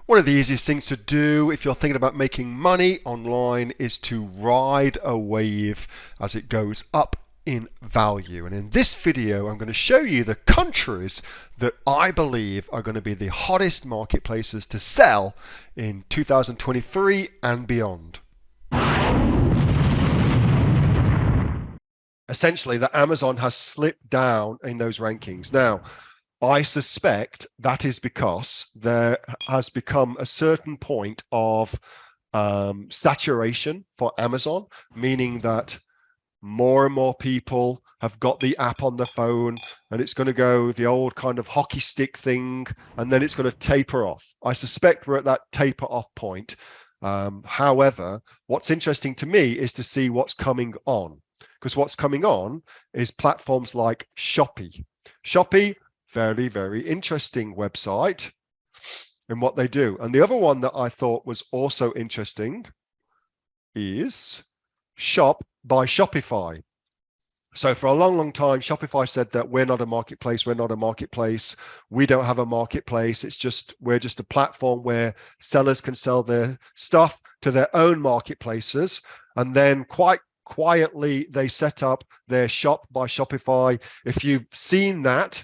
One of the easiest things to do if you're thinking about making money online is to ride a wave as it goes up in value. And in this video, I'm going to show you the countries that I believe are going to be the hottest marketplaces to sell in 2023 and beyond. Essentially, that Amazon has slipped down in those rankings. Now, I suspect that is because there has become a certain point of saturation for Amazon, meaning that more and more people have got the app on the phone, and it's going to go the old kind of hockey stick thing, and then it's going to taper off. I suspect we're at that taper off point. However, what's interesting to me is to see what's coming on, because what's coming on is platforms like Shopee. Shopee, very, very interesting website in what they do. And the other one that I thought was also interesting is Shop by Shopify. So for a long, long time, Shopify said that we're not a marketplace. We're not a marketplace. We don't have a marketplace. We're just a platform where sellers can sell their stuff to their own marketplaces. And then quite quietly, they set up their Shop by Shopify. If you've seen that,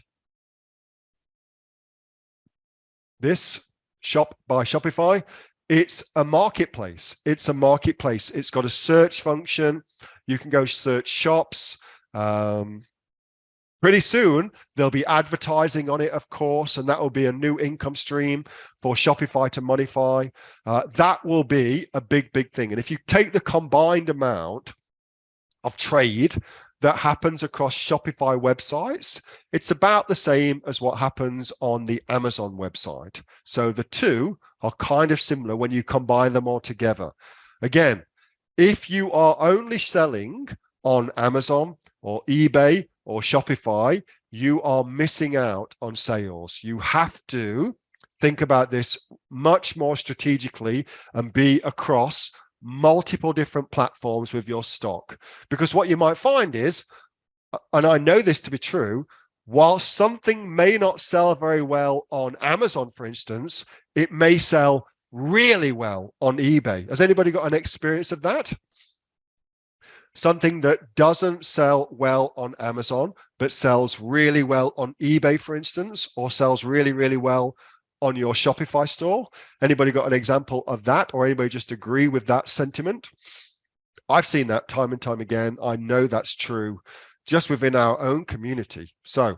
this Shop by Shopify, it's a marketplace. It's a marketplace. It's got a search function. You can go search shops. Pretty soon, there'll be advertising on it, of course, and that will be a new income stream for Shopify to monetize. That will be a big, big thing. And if you take the combined amount of trade that happens across Shopify websites, it's about the same as what happens on the Amazon website. So the two are kind of similar when you combine them all together. Again, if you are only selling on Amazon or eBay or Shopify, you are missing out on sales. You have to think about this much more strategically and be across multiple different platforms with your stock. Because what you might find is, and I know this to be true, while something may not sell very well on Amazon, for instance, it may sell really well on eBay. Has anybody got an experience of that? Something that doesn't sell well on Amazon, but sells really well on eBay, for instance, or sells really, really well on your Shopify store. Anybody got an example of that, or anybody just agree with that sentiment? I've seen that time and time again. I know that's true just within our own community. So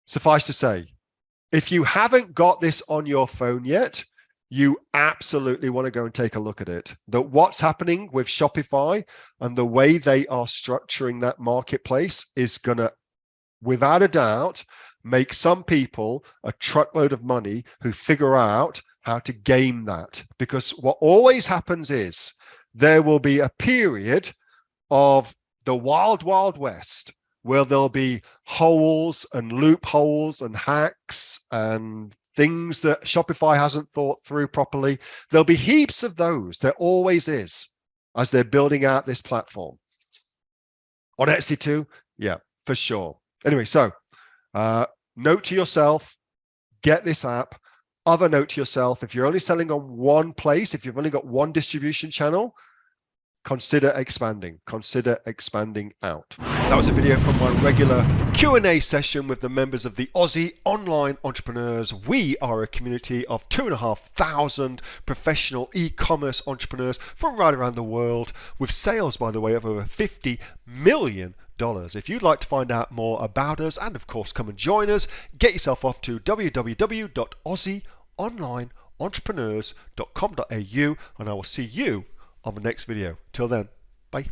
suffice to say, if you haven't got this on your phone yet, you absolutely want to go and take a look at it. That what's happening with Shopify and the way they are structuring that marketplace is going to, without a doubt, make some people a truckload of money who figure out how to game that. Because what always happens is there will be a period of the wild, wild west where there'll be holes and loopholes and hacks and things that Shopify hasn't thought through properly. There'll be heaps of those. There always is, as they're building out this platform. On Etsy too? Yeah, for sure. Anyway, so note to yourself, get this app. Other note to yourself, if you're only selling on one place, if you've only got one distribution channel, consider expanding out. That was a video from my regular Q&A session with the members of the Aussie Online Entrepreneurs. We are a community of 2,500 professional e-commerce entrepreneurs from right around the world, with sales, by the way, of over $50 million. If you'd like to find out more about us and of course come and join us, get yourself off to www.aussieonlineentrepreneurs.com.au, and I will see you on the next video. Till then, bye.